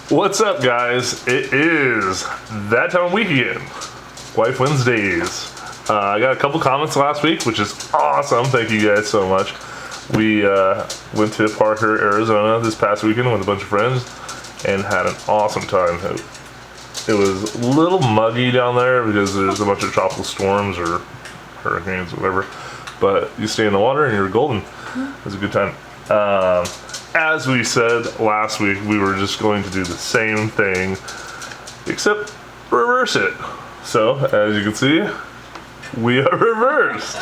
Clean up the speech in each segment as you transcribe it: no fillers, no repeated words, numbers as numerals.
What's up, guys? It is that time of week again. Wife Wednesdays. I got a couple comments last week, which is awesome. Thank you guys so much. We went to Parker, Arizona this past weekend with a bunch of friends and had an awesome time. It was a little muggy down there because there's a bunch of tropical storms or hurricanes or whatever. But you stay in the water and you're golden. It was a good time. As we said last week, we were just going to do the same thing, except reverse it. So, as you can see, we are reversed.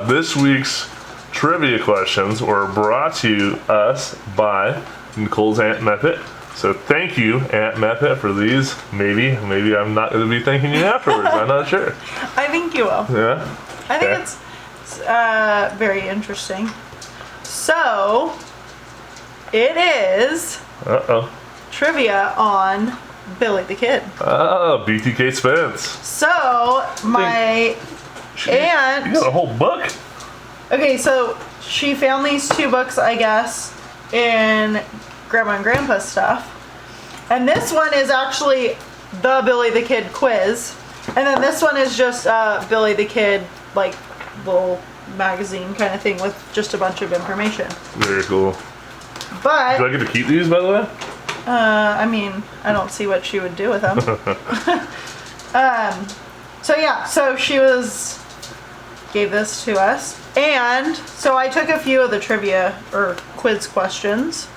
This week's trivia questions were brought to us by Nicole's Aunt Method. So thank you, Aunt Method, for these. Maybe I'm not going to be thanking you afterwards. I'm not sure. I think you will. Yeah? I think it's very interesting. So, it is trivia on Billy the Kid. Oh, BTK Spence. So, my aunt... You got a whole book? Okay, so she found these two books, I guess, in Grandma and Grandpa's stuff. And this one is actually the Billy the Kid quiz. And then this one is just Billy the Kid, like, little magazine kind of thing with just a bunch of information. Very cool. But do I get to keep these, by the way? I mean, I don't see what she would do with them. So yeah, so she gave this to us, and so I took a few of the trivia or quiz questions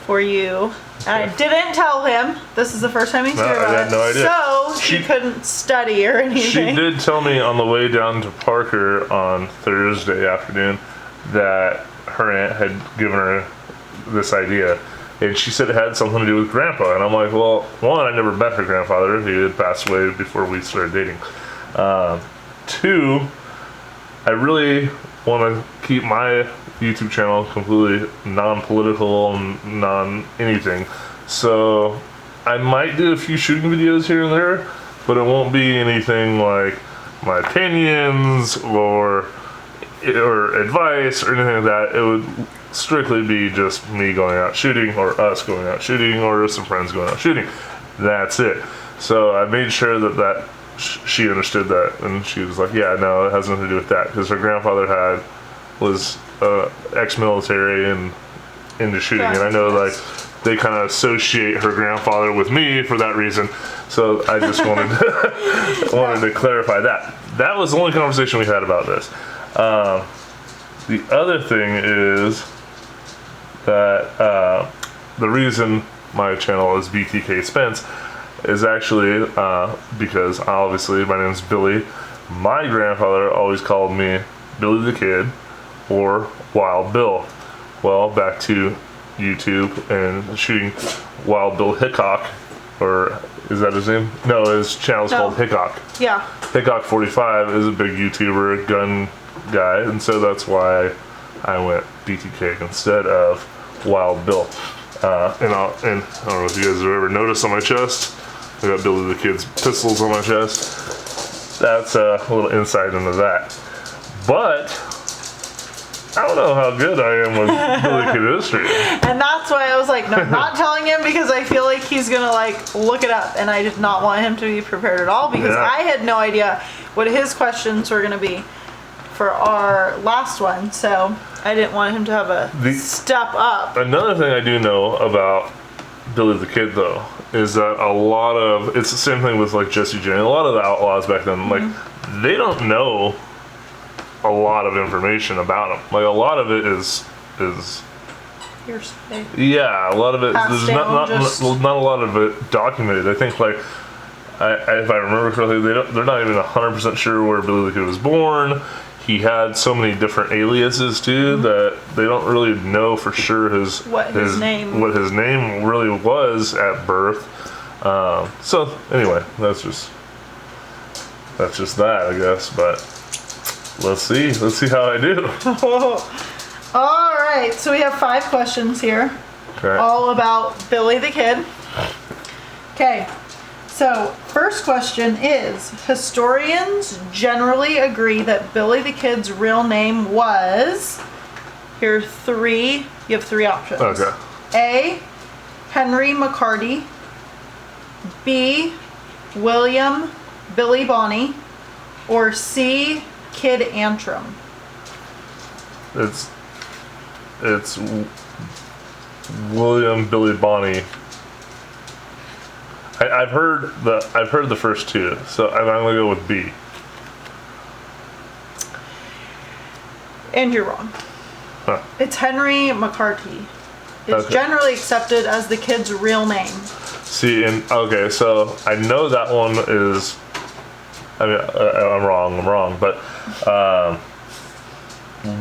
for you. Okay. I didn't tell him. This is the first time he's heard about it. I had no idea. So she couldn't study or anything. She did tell me on the way down to Parker on Thursday afternoon that her aunt had given her this idea. And she said it had something to do with Grandpa. And I'm like, well, one, I never met her grandfather. He had passed away before we started dating. Two, I really want to keep my YouTube channel completely non-political and non-anything. So I might do a few shooting videos here and there, but it won't be anything like my opinions or advice or anything like that. It would strictly be just me going out shooting, or us going out shooting, or some friends going out shooting. That's it. So I made sure that she understood that, and she was like, yeah, no, it has nothing to do with that, because her grandfather was ex-military and into shooting, and I know like they kind of associate her grandfather with me for that reason. So I just wanted to clarify that. That was the only conversation we had about this. The other thing is that the reason my channel is BTK Spence is actually because obviously my name is Billy. My grandfather always called me Billy the Kid or Wild Bill. Well, back to YouTube and shooting Wild Bill Hickok, or is that his name? No, his channel's called Hickok. Yeah. Hickok 45 is a big YouTuber, gun guy, and so that's why I went BTK instead of Wild Bill. And I don't know if you guys have ever noticed on my chest, I got Billy the Kid's pistols on my chest. That's a little insight into that. But I don't know how good I am with Billy the Kid history. And that's why I was like, no, I'm not telling him, because I feel like he's gonna like look it up, and I did not want him to be prepared at all, because I had no idea what his questions were gonna be for our last one, so I didn't want him to have a step up. Another thing I do know about Billy the Kid, though, is that it's the same thing with like Jesse James. A lot of the outlaws back then, like, they don't know a lot of information about him. Like, a lot of it is hearsay. Yeah, a lot of it. There's not a lot of it documented. I think, like, if I remember correctly, they're not even 100% sure where Billy the Kid was born. He had so many different aliases too that they don't really know for sure what his name really was at birth. So anyway, that's just that, I guess. But let's see how I do. All right, so we have 5 questions here, all about Billy the Kid. Okay. So, first question is, historians generally agree that Billy the Kid's real name was, you have 3 options. Okay. A, Henry McCarty, B. William Billy Bonney, or C. Kid Antrim? It's William Billy Bonney. I've heard the first two, so I'm gonna go with B. And you're wrong. Huh. It's Henry McCarty. It's Okay. generally accepted as the kid's real name. See, okay, so I know that one is. I mean, I'm wrong, but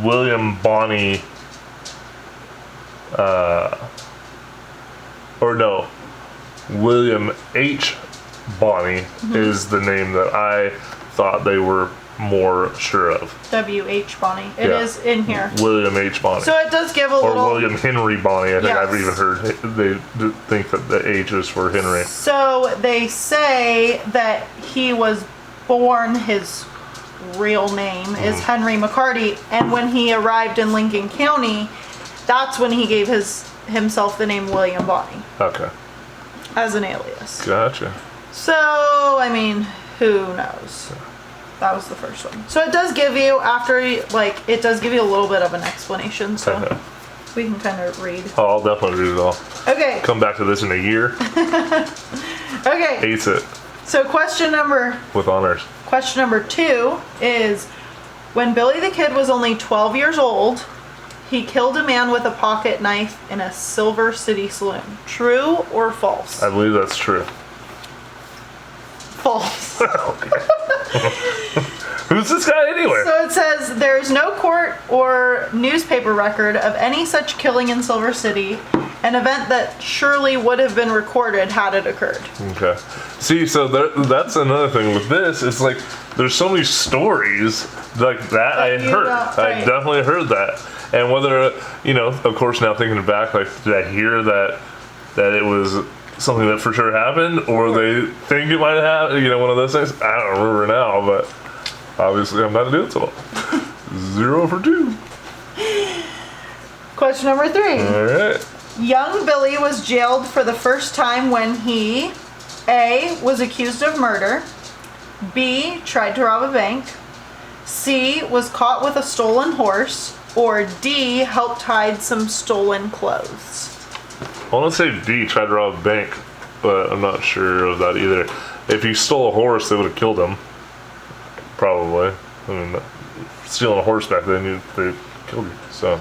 William Bonney, or no, William H. Bonney is the name that I thought they were more sure of. W.H. Bonney. It Yeah. is in here. William H. Bonney. So it does give a or little... William Henry Bonney. I think Yes. I've even heard they think that the H is for Henry. So they say that he was born, his real name is Henry McCarty, and when he arrived in Lincoln County, that's when he gave himself the name William Bonney Okay. as an alias. Gotcha. So, I mean, who knows? That was the first one. So it does give you, it does give you a little bit of an explanation, so Okay. we can kind of read. Oh, I'll definitely read it all. Okay, Come back to this in a year. okay. Ace it So question number with honors. 2 is, when Billy the Kid was only 12 years old, he killed a man with a pocket knife in a Silver City saloon. True or false? I believe that's true. False. Who's this guy anyway? So it says, there is no court or newspaper record of any such killing in Silver City, an event that surely would have been recorded had it occurred. Okay. See, so that's another thing with this. It's like there's so many stories like that I you heard. don't- I right. definitely heard that. And whether, of course, now thinking back, like, did I hear that it was something that for sure happened, or they think it might have happened? One of those things. I don't remember now, but obviously I'm not doing so. 0 for 2. Question number 3. All right. Young Billy was jailed for the first time when he A. was accused of murder, B. tried to rob a bank, C. was caught with a stolen horse, or D. helped hide some stolen clothes. I want to say D, tried to rob a bank, but I'm not sure of that either. If he stole a horse, they would have killed him. Probably. I mean, stealing a horse back then, they killed you. So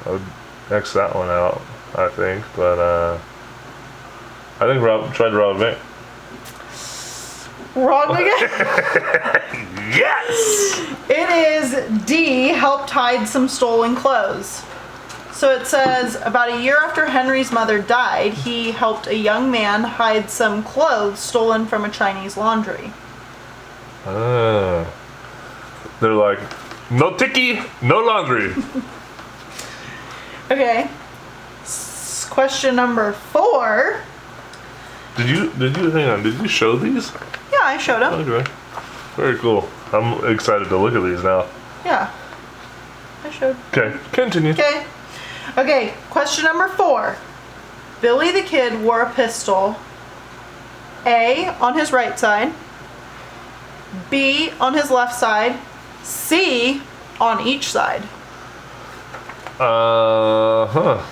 I would X that one out, I think. But I think tried to rob a bank. Wrong again. Yes! It is D. helped hide some stolen clothes. So it says, about a year after Henry's mother died, he helped a young man hide some clothes stolen from a Chinese laundry. They're like, no ticky, no laundry. Okay. Question number 4. Did you hang on? Did you show these? Yeah, I showed him. Okay, very cool. I'm excited to look at these now. Yeah. I showed. Okay, continue. Okay, question number 4. Billy the Kid wore a pistol, A, on his right side, B, on his left side, C, on each side. I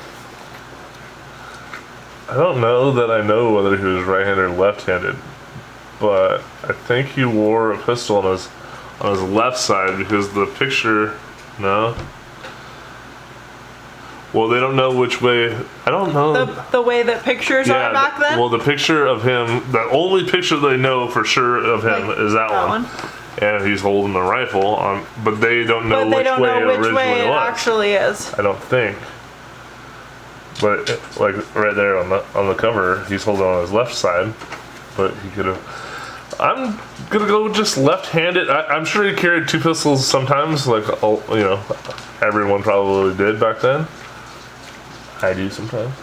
don't know that I know whether he was right-handed or left-handed, but I think he wore a pistol on his left side because the picture. No. Well, they don't know which way. I don't know. The way that pictures are back then? Well, the picture of him, the only picture they know for sure of him is that one. And he's holding a rifle on, but they don't know which way it originally was. Actually is. I don't think. But like right there on the cover, he's holding on his left side, but he could have. I'm gonna go just left-handed. I'm sure he carried 2 pistols sometimes, like everyone probably did back then. I do sometimes.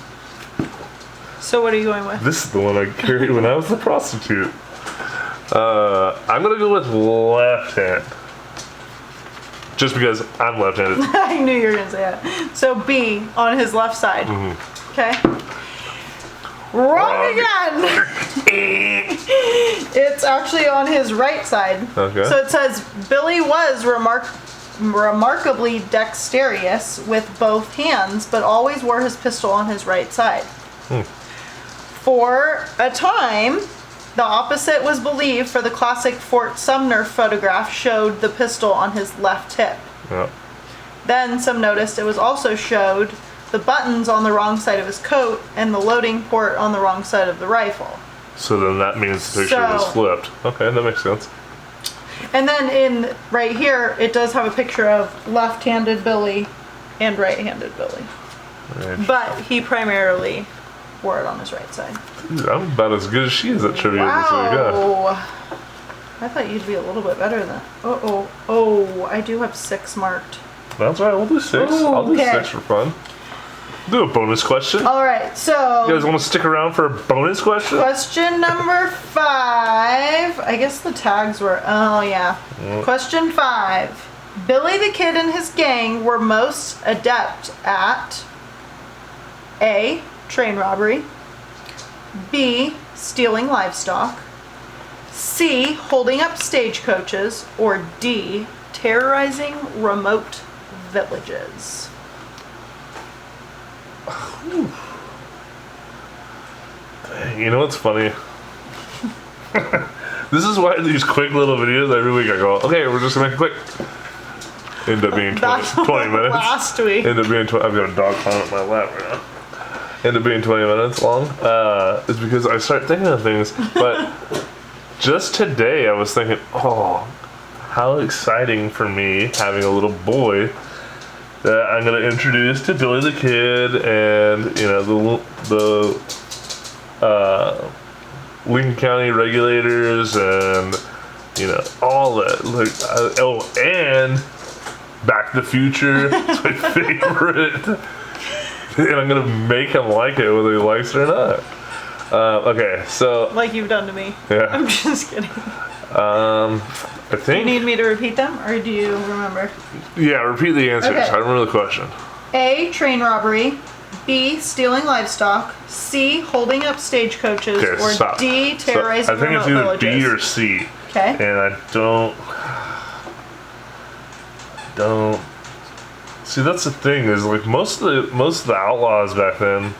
So what are you going with? This is the one I carried when I was the prostitute. I'm gonna go with left hand. Just because I'm left-handed. I knew you were going to say that. So B, on his left side. Okay. Wrong again. It's actually on his right side. Okay. So it says Billy was remarkably dexterous with both hands, but always wore his pistol on his right side. For a time, the opposite was believed, for the classic Fort Sumner photograph showed the pistol on his left hip. Yeah. Then some noticed it was also showed the buttons on the wrong side of his coat and the loading port on the wrong side of the rifle. So then that means the picture was flipped. Okay, that makes sense. And then in right here, it does have a picture of left-handed Billy and right-handed Billy. Right. But he primarily wore it on his right side. Dude, I'm about as good as she is at trivia this week. Yeah. Wow. I thought you'd be a little bit better than. Oh, I do have 6 marked. That's right, we'll do 6. Ooh, I'll do okay. 6 for fun. Do a bonus question. All right, so. You guys want to stick around for a bonus question? Question number 5. I guess the tags were. Oh, yeah. Question 5. Billy the Kid and his gang were most adept at A. Train robbery. B. Stealing livestock. C. Holding up stagecoaches. Or D. Terrorizing remote villages. You know what's funny? This is why these quick little videos every week I go, okay, we're just gonna make it quick. End up being 20 minutes. Last week. End up being I've got a dog climbing up my lap right now. End up being 20 minutes long. It's because I start thinking of things. But just today I was thinking, oh, how exciting for me having a little boy that I'm gonna introduce to Billy the Kid and, you know, the Lincoln County regulators and, you know, all that. Like, and Back to the Future. It's my favorite. And I'm gonna make him like it whether he likes it or not. Okay, so. Like you've done to me. Yeah. I'm just kidding. I Do think. you need me to repeat them, or do you remember? Yeah, repeat the answers. Okay. I remember the question. A. Train robbery. B. Stealing livestock. C. Holding up stagecoaches. Okay, or stop. D. Terrorizing I think remote it's either villages. B or C. Okay. And I don't. See, that's the thing is like most of the outlaws back then,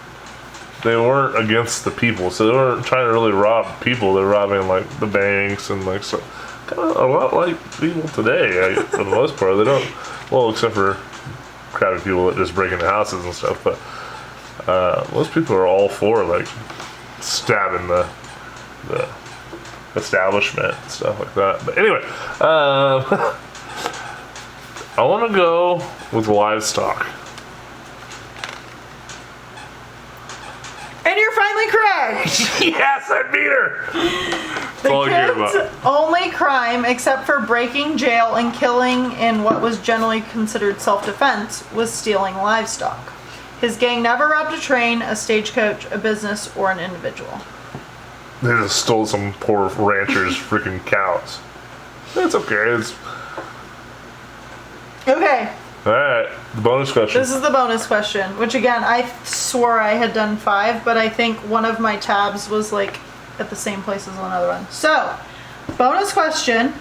they weren't against the people, so they weren't trying to really rob people. They're robbing like the banks and like so, kind of a lot like people today. For the most part, they don't. Well, except for crappy people that just break into houses and stuff. But most people are all for like stabbing the establishment and stuff like that. But anyway, I want to go with livestock. And you're finally correct. Yes, I beat her. The all I care kid's about. only crime, except for breaking jail and killing in what was generally considered self-defense, was stealing livestock. His gang never robbed a train, a stagecoach, a business, or an individual. They just stole some poor rancher's freaking cows. It's okay. It's Okay, all right. The bonus question. this is the bonus question, which again, I swore I had done 5, but I think one of my tabs was like at the same place as another one. So, bonus question.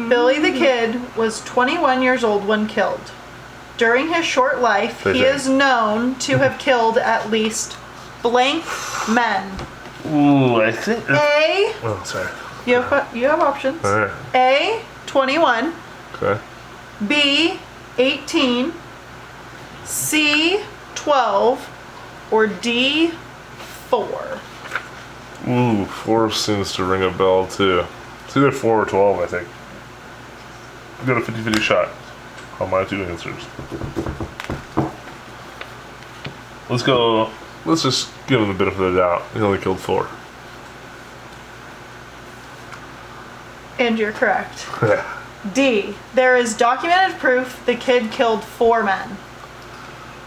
Billy the Kid was 21 years old when killed. During his short life, he is known to have killed at least blank men. Ooh, I think. A. Oh, sorry. You have options. All right. A. 21. Okay. B. 18. C. 12. Or D. 4. Ooh, 4 seems to ring a bell too. It's either 4 or 12, I think. I've got a 50-50 shot on my 2 answers. Let's go. Let's just give him the benefit of the doubt. He only killed 4. And you're correct. Yeah. D. There is documented proof the kid killed 4 men.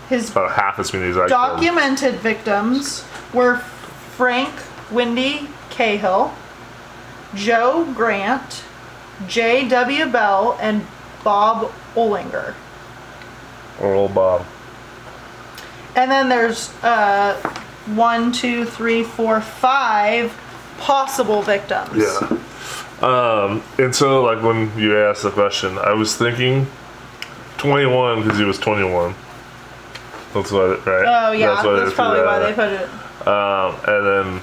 His About half as many as I killed. documented victims were Frank Windy Cahill, Joe Grant, J.W. Bell, and Bob Olinger. Or old Bob. And then there's 1, 2, 3, 4, 5 possible victims. Yeah. And so, like, when you asked the question, I was thinking 21 because he was 21. That's what, right? Oh, yeah. That's probably why they put it. And then,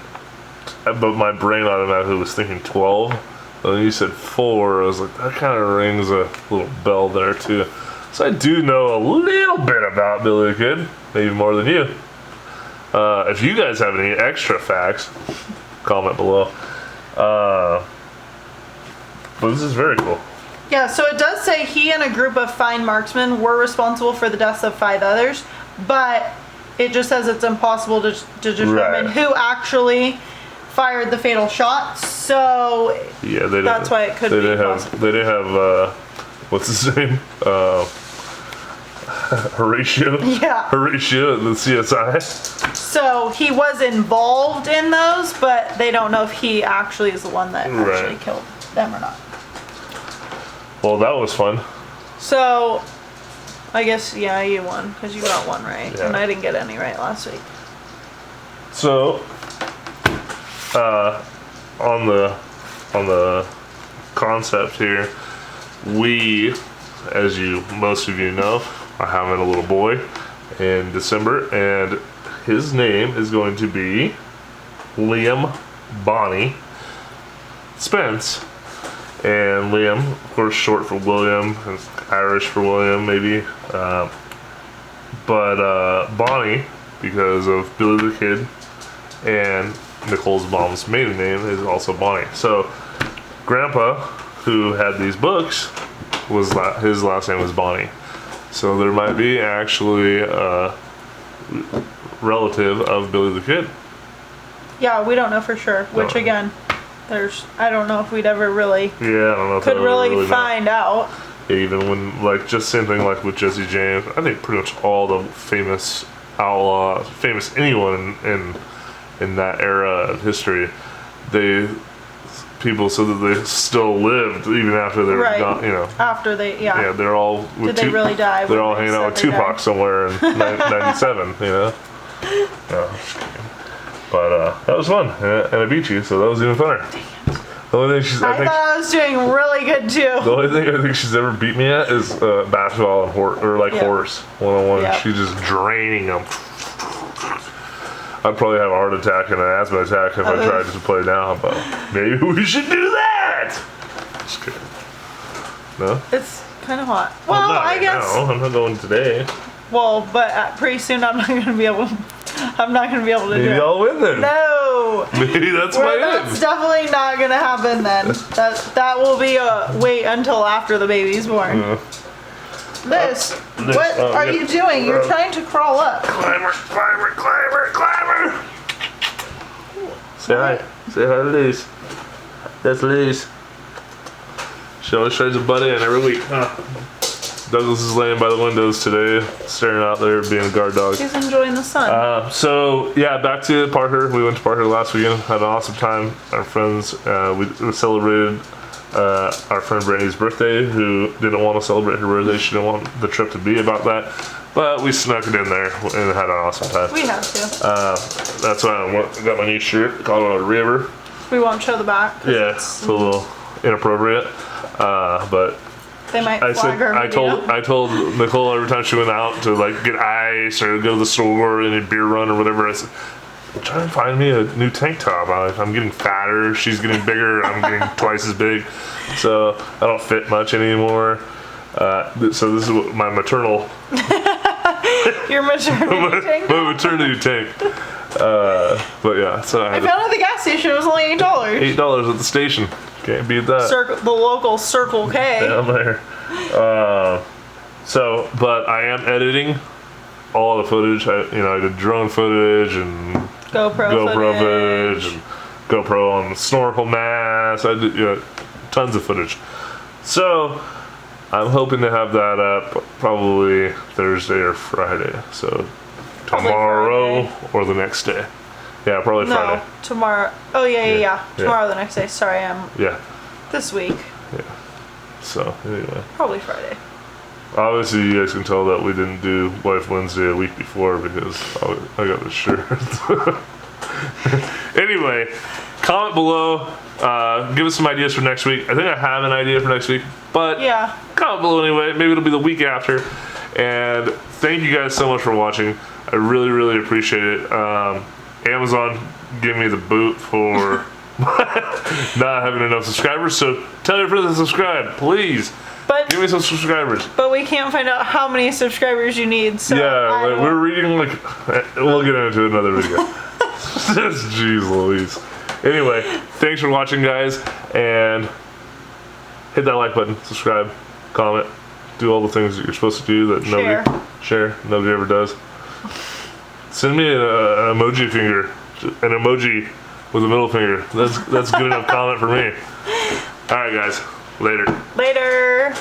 but my brain automatically was thinking 12. But then you said 4. I was like, that kind of rings a little bell there, too. So I do know a little bit about Billy the Kid, maybe more than you. If you guys have any extra facts, comment below. But this is very cool. Yeah, so it does say he and a group of fine marksmen were responsible for the deaths of 5 others, but it just says it's impossible to determine who actually fired the fatal shot. So yeah, that's why it could be possible. They didn't have what's his name? Horatio. Yeah. Horatio at the CSI. So he was involved in those, but they don't know if he actually is the one that actually killed them or not. Well, that was fun. So, I guess, yeah, you won, because you got 1 right, and I didn't get any right last week. So, on the concept here, we, as most of you know, are having a little boy in December, and his name is going to be Liam Bonnie Spence. And Liam, of course, short for William, Irish for William, maybe. But Bonnie, because of Billy the Kid, and Nicole's mom's maiden name is also Bonnie. So, Grandpa, who had these books, his last name was Bonnie. So there might be actually a relative of Billy the Kid. Yeah, we don't know for sure. Which again, I don't know if we'd ever really I don't know if could really find out. Even when, like, just same thing like with Jesse James. I think pretty much all the famous outlaws, famous anyone in that era of history, people said that they still lived even after they were gone. You know, after they they're all. Did they really die? They're all hanging out with Tupac somewhere in '97. You know. No, just kidding. But that was fun, and I beat you, so that was even funner. The only thing I thought I was doing really good too. The only thing I think she's ever beat me at is basketball and horse one-on-one. Yep. She's just draining them. I'd probably have a heart attack and an asthma attack if I tried to play now, but maybe we should do that. Just kidding. No? It's kind of hot. Well, not I right guess. now. I'm not going today. Well, but pretty soon I'm not going to be able to do it. Maybe I'll win then. No. Maybe that's That's definitely not going to happen then. That will be a wait until after the baby's born. What are you doing? You're trying to crawl up. Climber. Say hi. Say hi to Liz. That's Liz. She always tries to butt in every week. Douglas is laying by the windows today, staring out there, being a guard dog. He's enjoying the sun. So, yeah, back to Parker. We went to Parker last weekend, had an awesome time. Our friends, we celebrated our friend Brandy's birthday, who didn't want to celebrate her birthday. She didn't want the trip to be about that. But we snuck it in there and had an awesome time. We have to. That's why I got my new shirt, Colorado River. We won't show the back. Yeah, it's a little inappropriate. But they might flag our video. I told Nicole every time she went out to like get ice or go to the store and a beer run or whatever, I said, try and find me a new tank top. I'm getting fatter, she's getting bigger, I'm getting twice as big. So I don't fit much anymore. So this is what my maternal Your maternity tank? My maternity tank. But yeah, so I found it at the gas station. It was only $8. $8 at the station. Can't beat that. The local Circle K. Down there. But I am editing all the footage. I did drone footage and GoPro footage and GoPro on the snorkel mask. I did tons of footage. So I'm hoping to have that up probably Thursday or Friday. So tomorrow or the next day. Yeah, probably Friday. No, tomorrow. Oh, yeah. Tomorrow the next day. Sorry, Yeah. this week. Yeah. So, anyway. Probably Friday. Obviously, you guys can tell that we didn't do Wife Wednesday a week before because I got the shirt. Anyway, comment below. Give us some ideas for next week. I think I have an idea for next week, but Yeah. comment below anyway. Maybe it'll be the week after. And thank you guys so much for watching. I really, really appreciate it. Amazon gave me the boot for not having enough subscribers, so tell your friends to subscribe, please. But Give me some subscribers. But we can't find out how many subscribers you need. So Yeah, like, we're reading we'll get into another video. Jeez Louise. Anyway, thanks for watching, guys, and hit that like button, subscribe, comment, do all the things that you're supposed to do that nobody ever does. Send me an emoji finger, an emoji with a middle finger. That's good enough comment for me. All right, guys, later. Later.